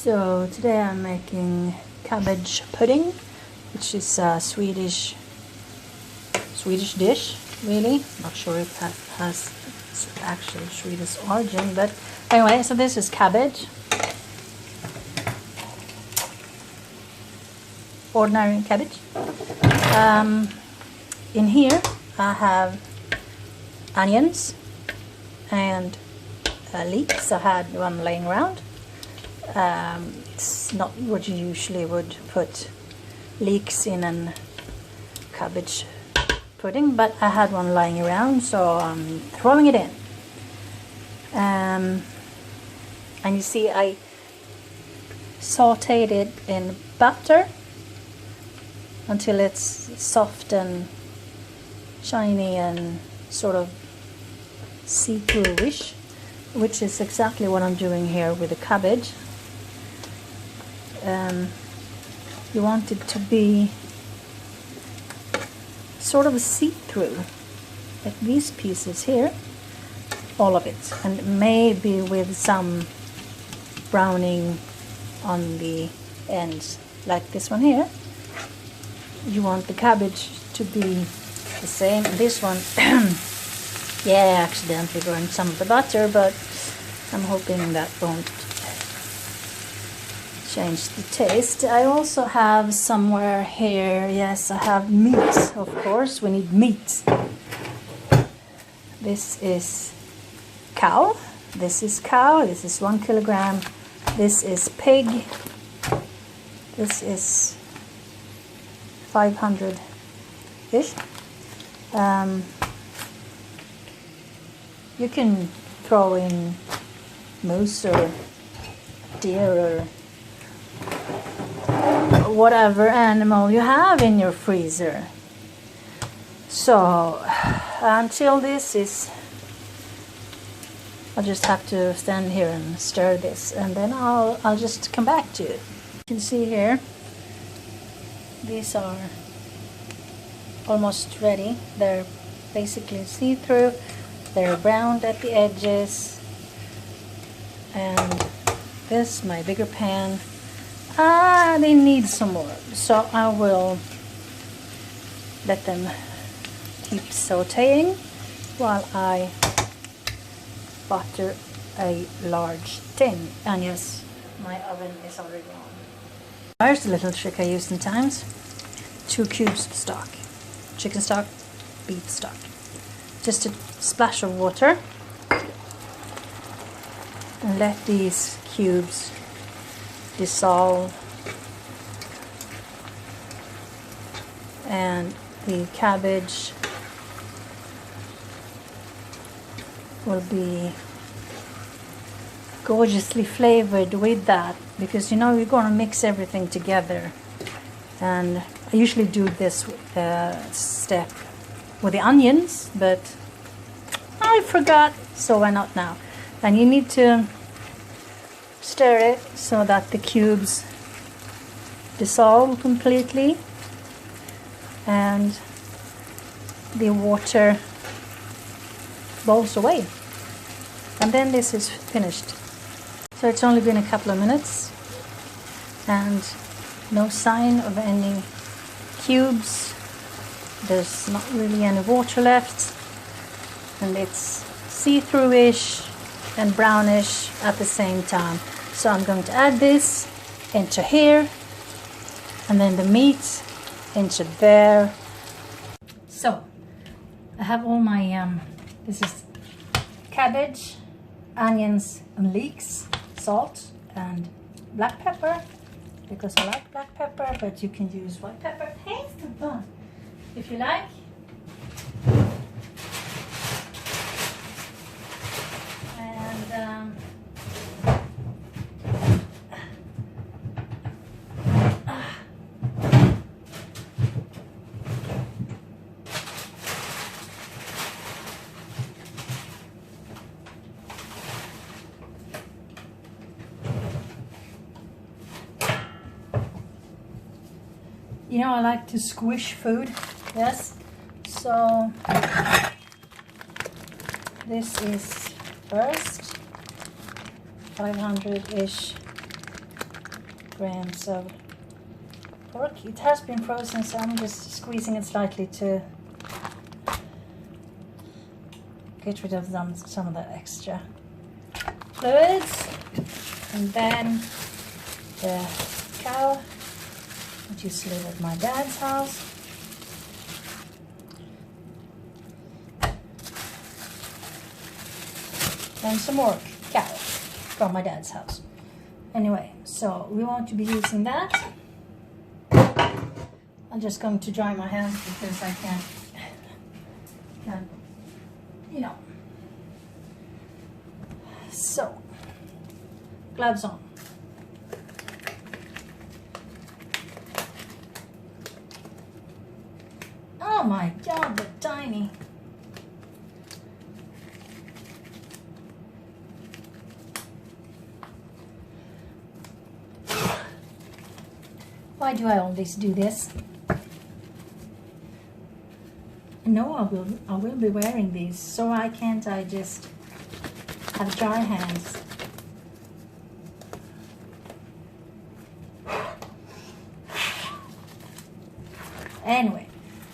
So today I'm making cabbage pudding, which is a Swedish dish, really. Not sure if that has actual Swedish origin, but anyway, so this is cabbage. Ordinary cabbage. In here I have onions and leeks. I had one laying around. It's not what you usually would put leeks in a cabbage pudding, but I had one lying around, so I'm throwing it in. And you see I sauteed it in butter until it's soft and shiny and sort of see-through-ish, which is exactly what I'm doing here with the cabbage. You want it to be sort of see-through, like these pieces here, all of it, and maybe with some browning on the ends, like this one here. You want the cabbage to be the same. And this one, yeah, I accidentally burned some of the butter, but I'm hoping that won't change the taste. I also have somewhere here, yes, I have meat, of course, we need meat. This is cow, this is 1 kilogram, this is pig, this is 500-ish. You can throw in moose or deer or whatever animal you have in your freezer. So until this is, I'll just have to stand here and stir this, and then I'll just come back to it. You can see here, these are almost ready. They're basically see-through, they're browned at the edges, and this, my bigger pan, they need some more, so I will let them keep sauteing while I butter a large tin. And yes, my oven is already on. Here's a little trick I use sometimes. 2 cubes of stock, chicken stock, beef stock, just a splash of water, and let these cubes dissolve, and the cabbage will be gorgeously flavored with that, because you know you're going to mix everything together. And I usually do this step with the onions, but I forgot, so why not now? And you need to stir it so that the cubes dissolve completely and the water boils away, and then this is finished. So it's only been a couple of minutes and no sign of any cubes. There's not really any water left, and it's see-through-ish and brownish at the same time. So I'm going to add this into here, and then the meat into there. So I have all my this is cabbage, onions and leeks, salt and black pepper, because I like black pepper, but you can use white pepper. Hey, if you like. And you know, I like to squish food, yes, so this is first 500-ish grams of pork. It has been frozen, so I'm just squeezing it slightly to get rid of some of the extra fluids. And then the cow, which used to live at my dad's house. And some more cow from my dad's house. Anyway, so we want to be using that. I'm just going to dry my hands because I can't, you know. So, gloves on. Oh my God, they're tiny. Why do I always do this? No, I will be wearing these, so why can't I just have dry hands? Anyway,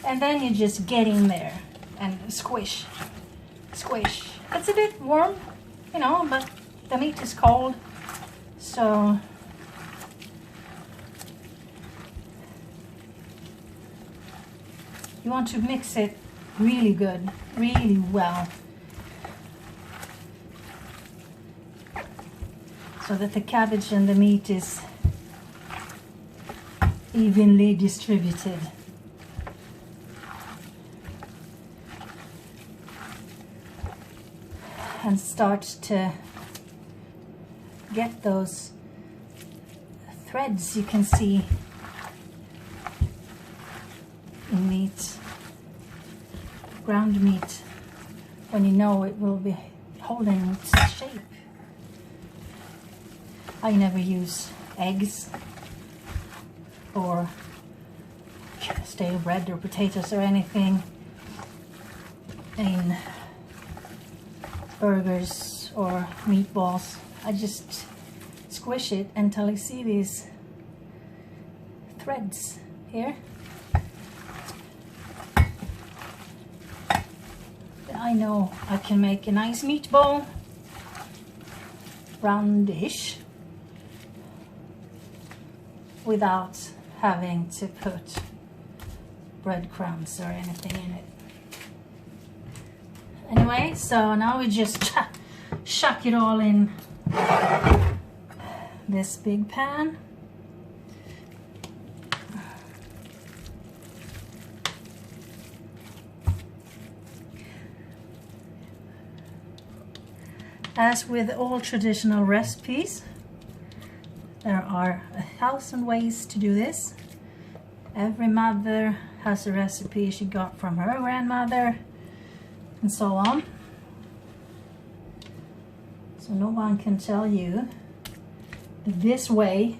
and then you just get in there and squish, squish. It's a bit warm, you know, but the meat is cold, so you want to mix it really good, really well, so that the cabbage and the meat is evenly distributed. And start to get those threads you can see in meat, ground meat, when you know it will be holding its shape. I never use eggs or stale bread or potatoes or anything in burgers or meatballs. I just squish it until I see these threads here. I know I can make a nice meatball, roundish, without having to put breadcrumbs or anything in it. Anyway, so now we just chuck it all in this big pan. As with all traditional recipes, there are 1,000 ways to do this. Every mother has a recipe she got from her grandmother, and so on. So no one can tell you that this way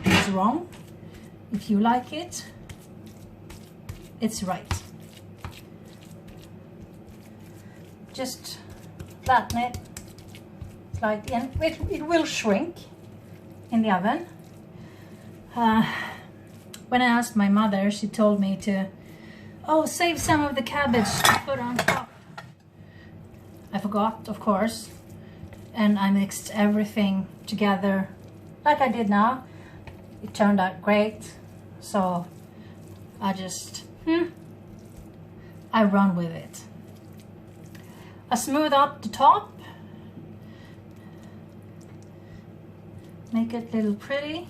is wrong. If you like it, it's right. Just flatten it slightly, and it will shrink in the oven. When I asked my mother, she told me to, oh, save some of the cabbage to put on top. I forgot, of course, and I mixed everything together like I did now. It turned out great, so I just, I run with it. I smooth up the top, make it a little pretty.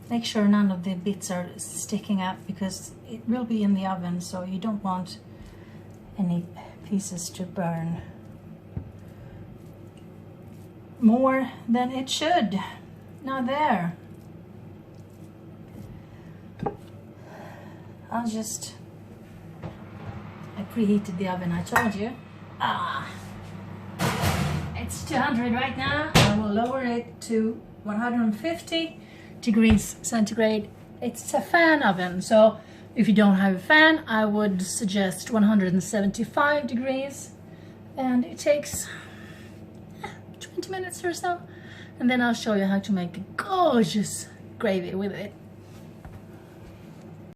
Make sure none of the bits are sticking up, because it will be in the oven, so you don't want any pieces to burn more than it should. Now there. I preheated the oven, I told you. It's 200 right now. I will lower it to 150 degrees centigrade. It's a fan oven, so If you don't have a fan, I would suggest 175 degrees, and it takes 20 minutes or so, and then I'll show you how to make a gorgeous gravy with it.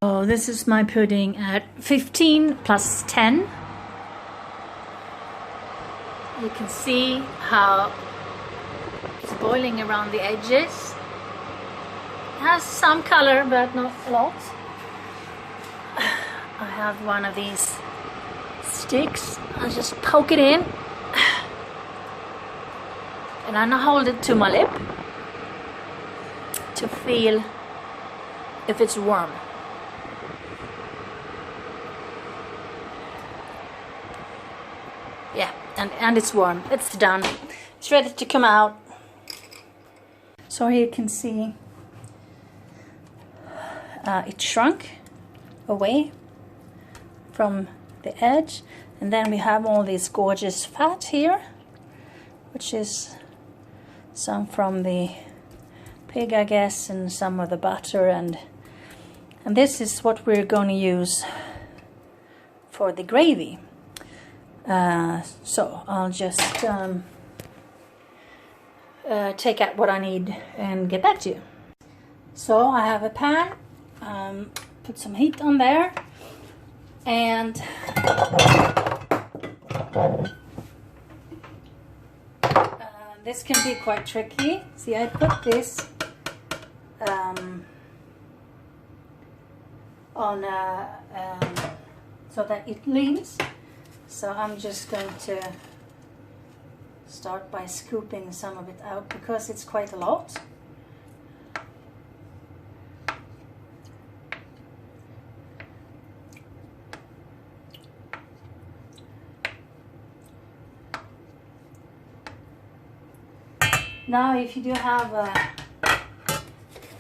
So this is my pudding at 15 plus 10. You can see how it's boiling around the edges. It has some color, but not a lot. I have one of these sticks. I'll just poke it in, and I hold it to my lip to feel if it's warm. Yeah, and it's warm. It's done. It's ready to come out. So here you can see it shrunk away from the edge, and then we have all this gorgeous fat here, which is some from the pig, I guess, and some of the butter, and this is what we're going to use for the gravy. So I'll just take out what I need and get back to you. So I have a pan, put some heat on there, and this can be quite tricky. See, I put this on so that it leans. So I'm just going to start by scooping some of it out because it's quite a lot. Now, if you do have a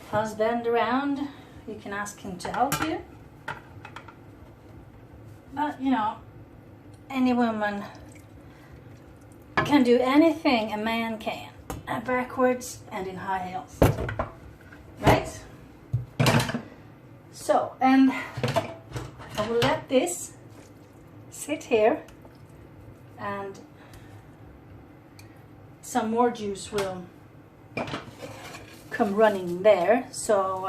husband around, you can ask him to help you. But, you know, any woman can do anything a man can, backwards and in high heels, right? So, and I will let this sit here, and some more juice will come running there. So,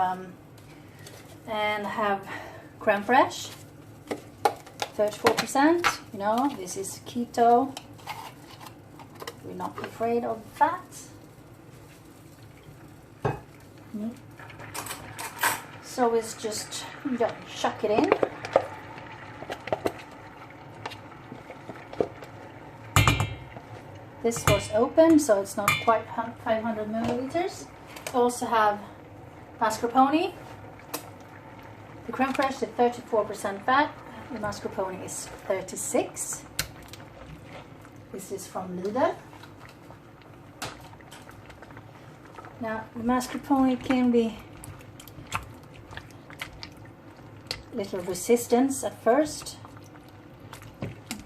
and have creme fraiche, 34%. You know, this is keto. We're not afraid of fat. So it's just, you don't chuck it in. This was open, so it's not quite 500 milliliters. I also have mascarpone. The creme fraiche is 34% fat. The mascarpone is 36. This is from Lidl. Now, the mascarpone can be a little resistance at first,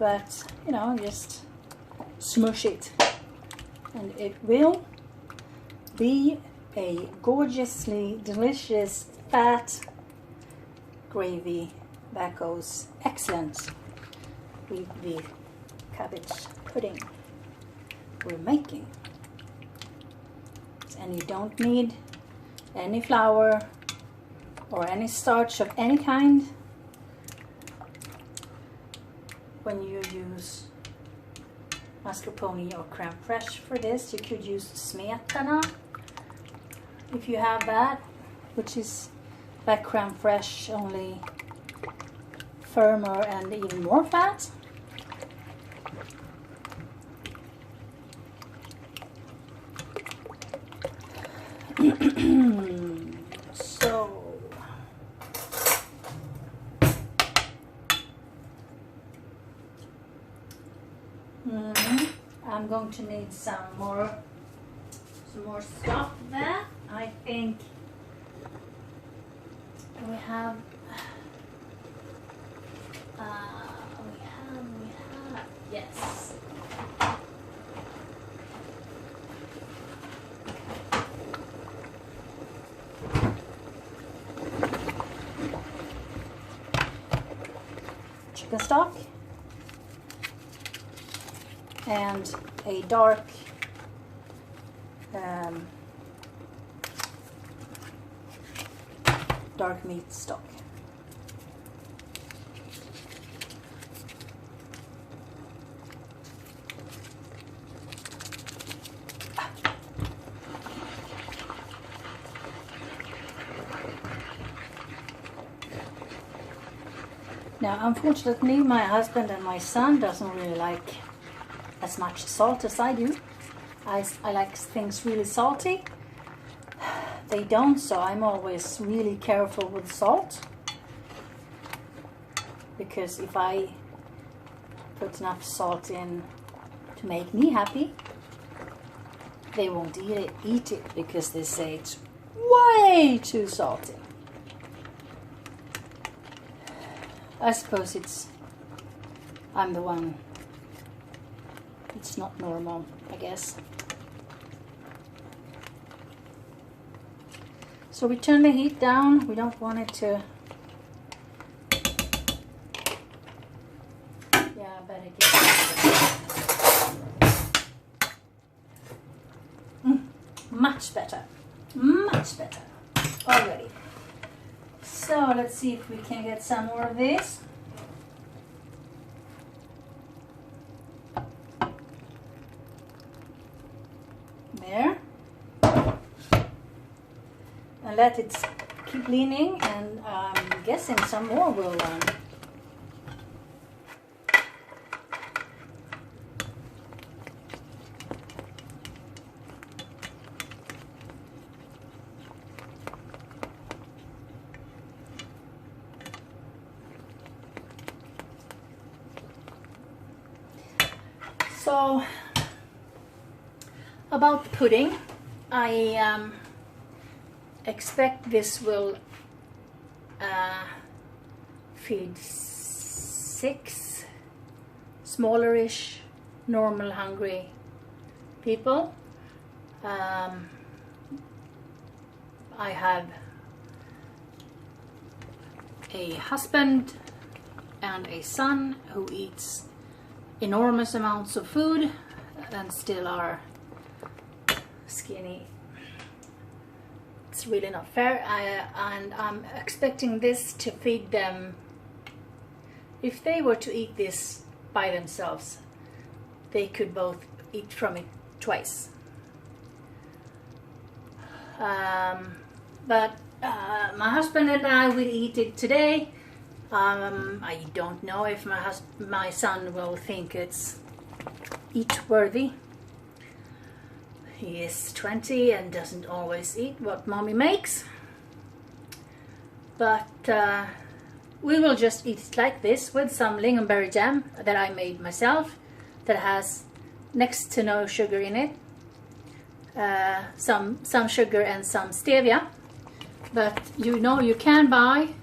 but you know, just smush it, and it will be a gorgeously delicious fat gravy that goes excellent with the cabbage pudding we're making. And you don't need any flour or any starch of any kind when you use mascarpone or creme fraiche for this. You could use smetana if you have that, which is like creme fraiche, only firmer and even more fat. So I'm going to need some more stuff there. I think we have yes. chicken stock and a dark meat stock. Now, unfortunately, my husband and my son doesn't really like as much salt as I do. I like things really salty. They don't, so I'm always really careful with salt. Because if I put enough salt in to make me happy, they won't eat it because they say it's way too salty. I suppose I'm the one. It's not normal, I guess. So we turn the heat down. We don't want it to... Yeah, I better get it. Much better. Much better. Already. So let's see if we can get some more of this. There. And let it keep leaning, and I'm guessing some more will So, about the pudding, I expect this will feed 6 smallerish, normal hungry people. I have a husband and a son who eats enormous amounts of food and still are skinny. It's really not fair. And I'm expecting this to feed them. If they were to eat this by themselves, they could both eat from it twice. But my husband and I will eat it today. I don't know if my son will think it's eat-worthy. He is 20 and doesn't always eat what mommy makes. But we will just eat it like this with some lingonberry jam that I made myself, that has next to no sugar in it. Some sugar and some stevia. But you know you can buy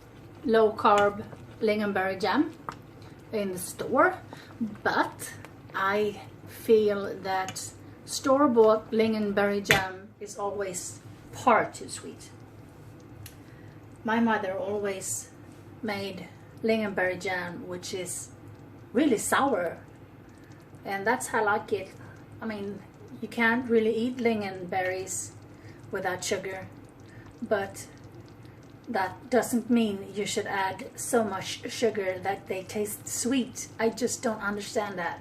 low-carb lingonberry jam in the store, but I feel that store-bought lingonberry jam is always far too sweet. My mother always made lingonberry jam which is really sour, and that's how I like it. I mean, you can't really eat lingonberries without sugar, but that doesn't mean you should add so much sugar that they taste sweet. I just don't understand that.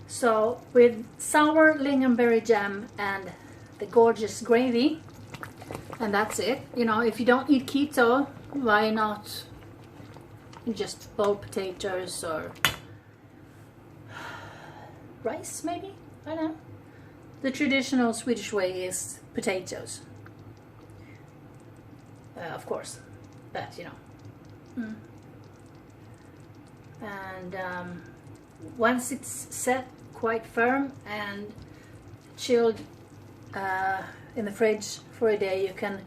So with sour lingonberry jam and the gorgeous gravy, and that's it. You know, if you don't eat keto, why not just boiled potatoes or rice maybe? I don't know. The traditional Swedish way is potatoes. Of course, but you know. And once it's set quite firm and chilled in the fridge for a day, you can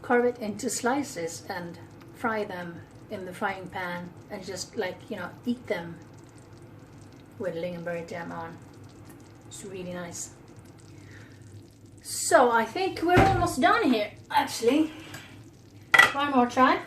carve it into slices and fry them in the frying pan and just, like, you know, eat them with lingonberry jam on. It's really nice. So I think we're almost done here, actually. One more try.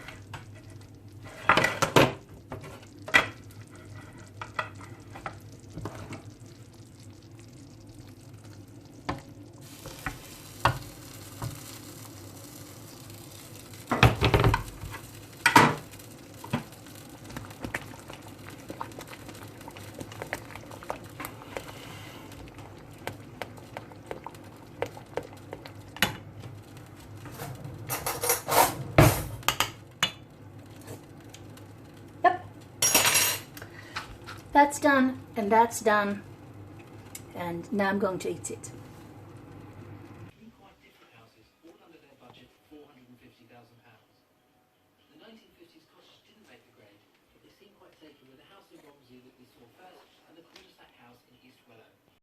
That's done, and that's done, and now I'm going to eat it. Quite different houses, all under their budget, £450,000. The 1950s cottages didn't make the grade, but they seem quite taken with the house in Romsey that we saw first